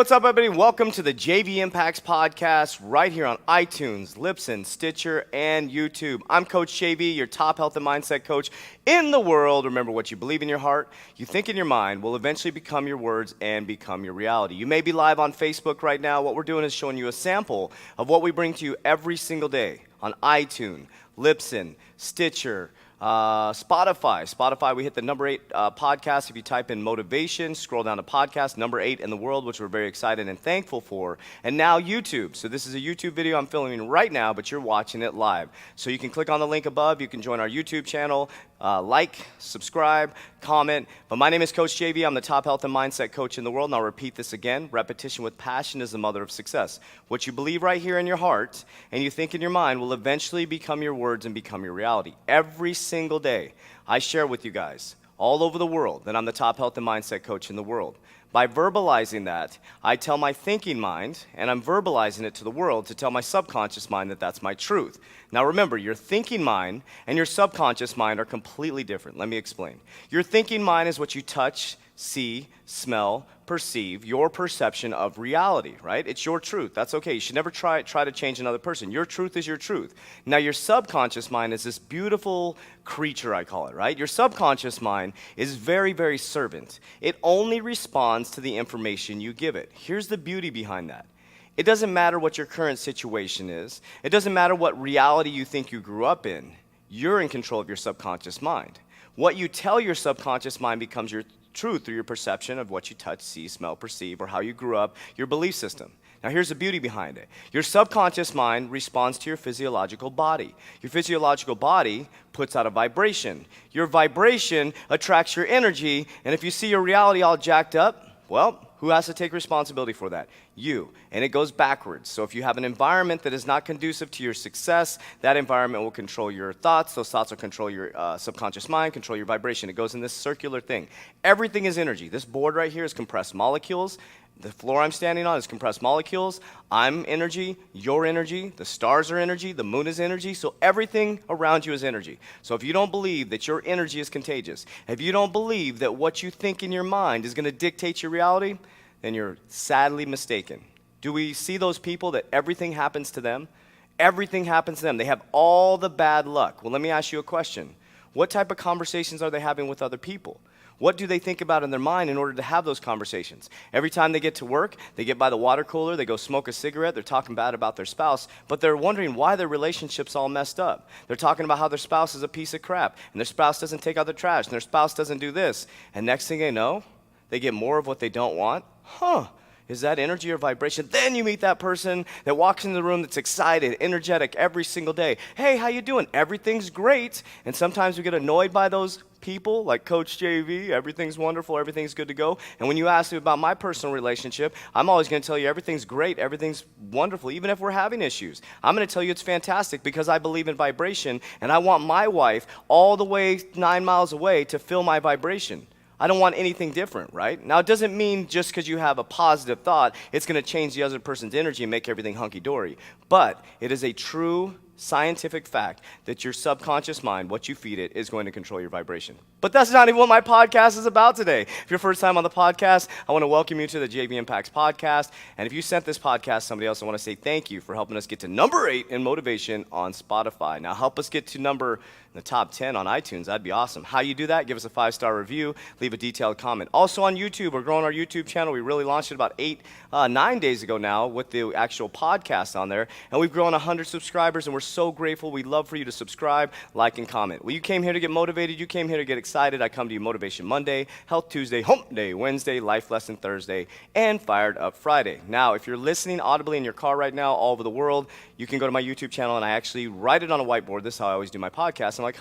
what's up, everybody? Welcome to the JVIMPACTS podcast right here on iTunes, Libsyn, Stitcher, and YouTube. I'm Coach JV, your top health and mindset coach in the world. Remember, what you believe in your heart, you think in your mind, will eventually become your words and become your reality. You may be live on Facebook right now. What we're doing is showing you a sample of what we bring to you every single day on iTunes, Libsyn, Stitcher, Spotify, we hit the number 8 podcast. If you type in motivation, scroll down to podcast, number 8 in the world, which we're very excited and thankful for. And now YouTube. So this is a YouTube video I'm filming right now, but you're watching it live. So you can click on the link above. You can join our YouTube channel, like, subscribe, comment. But my name is Coach JV. I'm the top health and mindset coach in the world. And I'll repeat this again. Repetition with passion is the mother of success. What you believe right here in your heart and you think in your mind will eventually become your words and become your reality. Every single day, I share with you guys all over the world that I'm the top health and mindset coach in the world. By verbalizing that, I tell my thinking mind, and I'm verbalizing it to the world to tell my subconscious mind that that's my truth. Now remember, your thinking mind and your subconscious mind are completely different. Let me explain. Your thinking mind is what you touch, see, smell, perceive, your perception of reality, right? It's your truth. That's okay. You should never try to change another person. Your truth is your truth. Now, your subconscious mind is this beautiful creature, I call it, right? Your subconscious mind is very, very servant. It only responds to the information you give it. Here's the beauty behind that. It doesn't matter what your current situation is. It doesn't matter what reality you think you grew up in. You're in control of your subconscious mind. What you tell your subconscious mind becomes your truth through your perception of what you touch, see, smell, perceive, or how you grew up, your belief system. Now here's the beauty behind it. Your subconscious mind responds to your physiological body. Your physiological body puts out a vibration. Your vibration attracts your energy, and if you see your reality all jacked up, well, who has to take responsibility for that? You. And it goes backwards. So if you have an environment that is not conducive to your success, that environment will control your thoughts. Those thoughts will control your subconscious mind, control your vibration. It goes in this circular thing. Everything is energy. This board right here is compressed molecules. The floor I'm standing on is compressed molecules. I'm energy, you're energy, the stars are energy, the moon is energy, so everything around you is energy. So if you don't believe that your energy is contagious, if you don't believe that what you think in your mind is going to dictate your reality, then you're sadly mistaken. Do we see those people that everything happens to them? Everything happens to them. They have all the bad luck. Well, let me ask you a question. What type of conversations are they having with other people? What do they think about in their mind in order to have those conversations? Every time they get to work, they get by the water cooler, they go smoke a cigarette, they're talking bad about their spouse, but they're wondering why their relationship's all messed up. They're talking about how their spouse is a piece of crap, and their spouse doesn't take out the trash, and their spouse doesn't do this. And next thing they know, they get more of what they don't want. Is that energy or vibration? Then you meet that person that walks into the room that's excited, energetic every single day. Hey, how you doing? Everything's great. And sometimes we get annoyed by those people, like Coach JV. Everything's wonderful, everything's good to go. And when you ask me about my personal relationship, I'm always going to tell you everything's great, everything's wonderful, even if we're having issues. I'm going to tell you it's fantastic because I believe in vibration, and I want my wife all the way 9 miles away to feel my vibration. I don't want anything different, right? Now, it doesn't mean just because you have a positive thought, it's going to change the other person's energy and make everything hunky-dory. But it is a true scientific fact that your subconscious mind, what you feed it, is going to control your vibration. But that's not even what my podcast is about today. If you're first time on the podcast, I want to welcome you to the JVIMPACTS podcast. And if you sent this podcast to somebody else, I want to say thank you for helping us get to number 8 in motivation on Spotify. Now help us get to number in the top 10 on iTunes. That'd be awesome. How you do that? Give us a 5-star review. Leave a detailed comment. Also on YouTube, we're growing our YouTube channel. We really launched it about 9 days ago now with the actual podcast on there. And we've grown 100 subscribers, and we're so grateful. We'd love for you to subscribe, like, and comment. Well, you came here to get motivated. You came here to get excited. I come to you Motivation Monday, Health Tuesday, Hump Day Wednesday, Life Lesson Thursday, and Fired Up Friday. Now, if you're listening audibly in your car right now all over the world, you can go to my YouTube channel, and I actually write it on a whiteboard. This is how I always do my podcast. I'm like,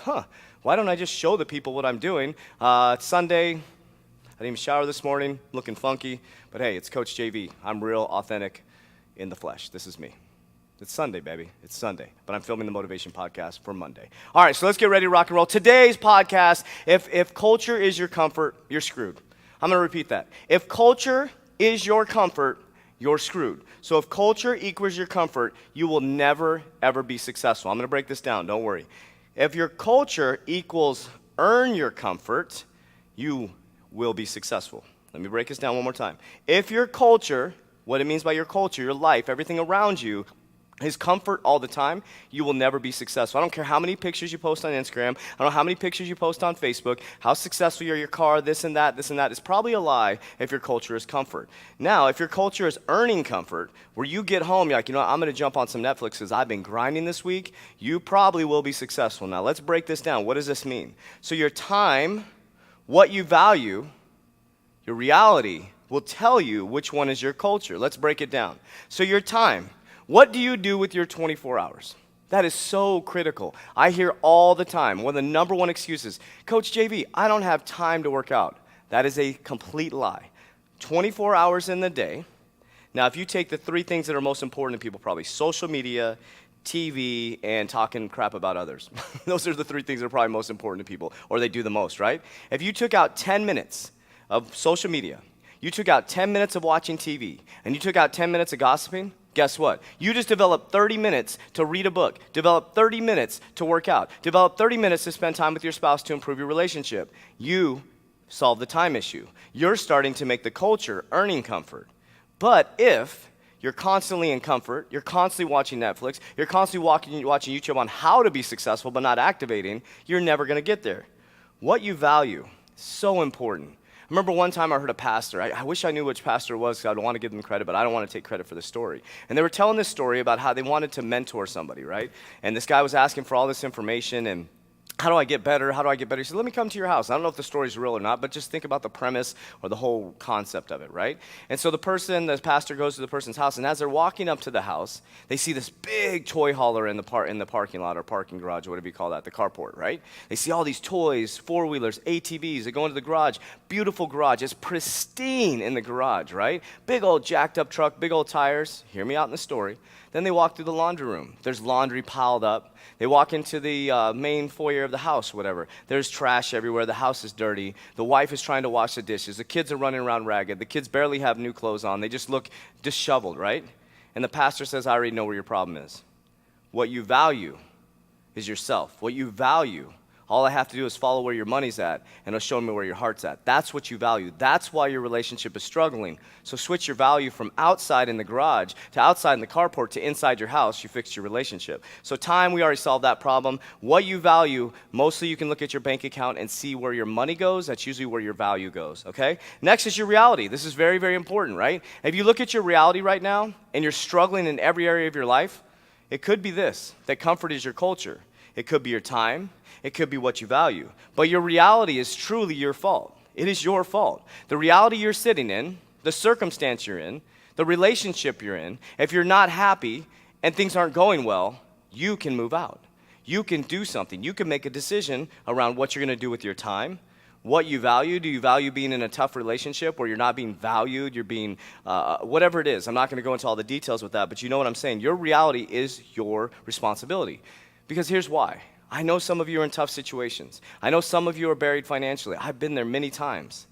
why don't I just show the people what I'm doing? It's Sunday. I didn't even shower this morning, looking funky. But hey, it's Coach JV. I'm real, authentic, in the flesh. This is me. It's Sunday, baby. It's Sunday. But I'm filming the Motivation Podcast for Monday. All right, so let's get ready to rock and roll. Today's podcast, if culture is your comfort, you're screwed. I'm going to repeat that. If culture is your comfort, you're screwed. So if culture equals your comfort, you will never, ever be successful. I'm going to break this down. Don't worry. If your culture equals earn your comfort, you will be successful. Let me break this down one more time. If your culture what it means by your culture, your life, everything around you, is comfort all the time, you will never be successful. I don't care how many pictures you post on Instagram. I don't know how many pictures you post on Facebook, how successful you're, your car, this and that. It's probably a lie if your culture is comfort. Now, if your culture is earning comfort, where you get home, you're like, you know what, I'm going to jump on some Netflix because I've been grinding this week, you probably will be successful. Now, let's break this down. What does this mean? So your time, what you value, your reality will tell you which one is your culture. Let's break it down. So your time. What do you do with your 24 hours? That is so critical. I hear all the time, one of the number one excuses, Coach JV, I don't have time to work out. That is a complete lie. 24 hours in the day. Now, if you take the three things that are most important to people, probably social media, TV, and talking crap about others. Those are the three things that are probably most important to people, or they do the most, right? If you took out 10 minutes of social media, you took out 10 minutes of watching TV, and you took out 10 minutes of gossiping, guess what? You just developed 30 minutes to read a book, develop 30 minutes to work out, develop 30 minutes to spend time with your spouse to improve your relationship. You solve the time issue. You're starting to make the culture earning comfort. But if you're constantly in comfort, you're constantly watching Netflix, you're constantly watching YouTube on how to be successful but not activating, you're never going to get there. What you value, so important. I remember one time I heard a pastor. I wish I knew which pastor it was because I would want to give them credit, but I don't want to take credit for the story. And they were telling this story about how they wanted to mentor somebody, right? And this guy was asking for all this information and how do I get better? How do I get better? He said, let me come to your house. I don't know if the story's real or not, but just think about the premise or the whole concept of it, right? And so the pastor goes to the person's house, and as they're walking up to the house, they see this big toy hauler in the parking lot or parking garage, whatever you call that, the carport, right? They see all these toys, four-wheelers, ATVs. They go into the garage, beautiful garage. It's pristine in the garage, right? Big old jacked up truck, big old tires. Hear me out in the story. Then they walk through the laundry room. There's laundry piled up. They walk into the main foyer of the house, whatever. There's trash everywhere. The house is dirty. The wife is trying to wash the dishes. The kids are running around ragged. The kids barely have new clothes on. They just look disheveled, right? And the pastor says, I already know where your problem is. What you value is yourself. What you value, all I have to do is follow where your money's at, and it'll show me where your heart's at. That's what you value. That's why your relationship is struggling. So switch your value from outside in the garage to outside in the carport to inside your house. You fixed your relationship. So time, we already solved that problem. What you value, mostly you can look at your bank account and see where your money goes. That's usually where your value goes, okay? Next is your reality. This is very, very important, right? If you look at your reality right now and you're struggling in every area of your life, it could be this, that comfort is your culture. It could be your time. It could be what you value. But your reality is truly your fault. It is your fault. The reality you're sitting in, the circumstance you're in, the relationship you're in, if you're not happy and things aren't going well, you can move out. You can do something. You can make a decision around what you're going to do with your time, what you value. Do you value being in a tough relationship where you're not being valued, you're being, whatever it is. I'm not going to go into all the details with that, but you know what I'm saying. Your reality is your responsibility. Because here's why. I know some of you are in tough situations. I know some of you are buried financially. I've been there many times.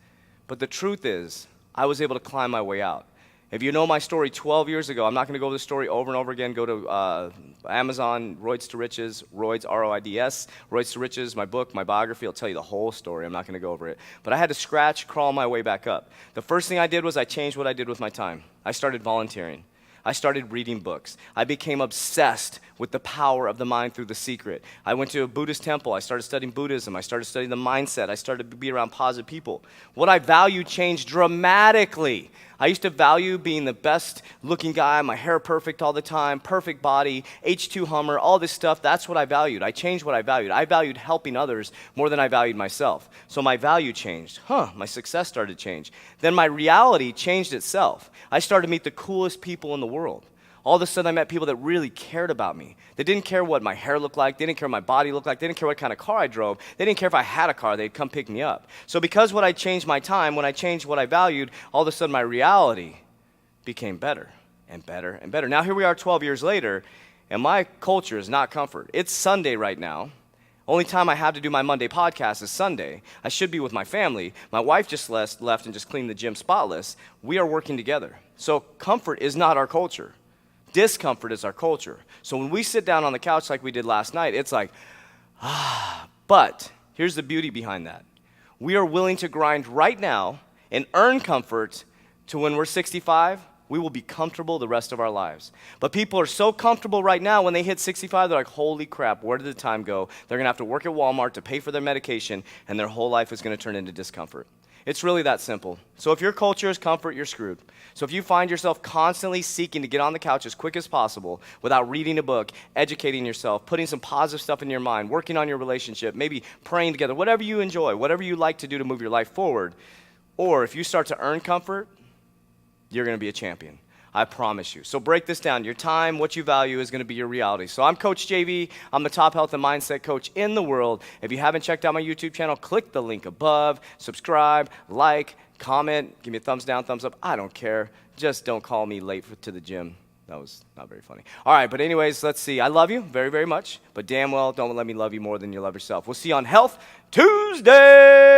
But the truth is, I was able to climb my way out. If you know my story 12 years ago, I'm not going to go over the story over and over again. Go to Amazon, Roids to Riches, Roids, R-O-I-D-S, Roids to Riches, my book, my biography. I'll tell you the whole story. I'm not going to go over it. But I had to scratch, crawl my way back up. The first thing I did was I changed what I did with my time. I started volunteering. I started reading books. I became obsessed with the power of the mind through The Secret. I went to a Buddhist temple. I started studying Buddhism. I started studying the mindset. I started to be around positive people. What I valued changed dramatically. I used to value being the best looking guy, my hair perfect all the time, perfect body, H2 Hummer, all this stuff. That's what I valued. I changed what I valued. I valued helping others more than I valued myself. So my value changed. My success started to change. Then my reality changed itself. I started to meet the coolest people in the world. All of a sudden, I met people that really cared about me. They didn't care what my hair looked like. They didn't care what my body looked like. They didn't care what kind of car I drove. They didn't care if I had a car. They'd come pick me up. So because when I changed my time, when I changed what I valued, all of a sudden my reality became better and better and better. Now here we are 12 years later, and my culture is not comfort. It's Sunday right now. Only time I have to do my Monday podcast is Sunday. I should be with my family. My wife just left and just cleaned the gym spotless. We are working together. So comfort is not our culture. Discomfort is our culture. So when we sit down on the couch like we did last night, it's like, But here's the beauty behind that. We are willing to grind right now and earn comfort to when we're 65, we will be comfortable the rest of our lives. But people are so comfortable right now, when they hit 65, they're like, holy crap, where did the time go? They're going to have to work at Walmart to pay for their medication, and their whole life is going to turn into discomfort. It's really that simple. So if your culture is comfort, you're screwed. So if you find yourself constantly seeking to get on the couch as quick as possible without reading a book, educating yourself, putting some positive stuff in your mind, working on your relationship, maybe praying together, whatever you enjoy, whatever you like to do to move your life forward, or if you start to earn comfort, you're going to be a champion. I promise you. So break this down. Your time, what you value is going to be your reality. So I'm Coach JV. I'm the top health and mindset coach in the world. If you haven't checked out my YouTube channel, click the link above, subscribe, like, comment, give me a thumbs down, thumbs up. I don't care. Just don't call me late to the gym. That was not very funny. All right, but anyways, let's see. I love you very, very much, but damn well don't let me love you more than you love yourself. We'll see you on Health Tuesday.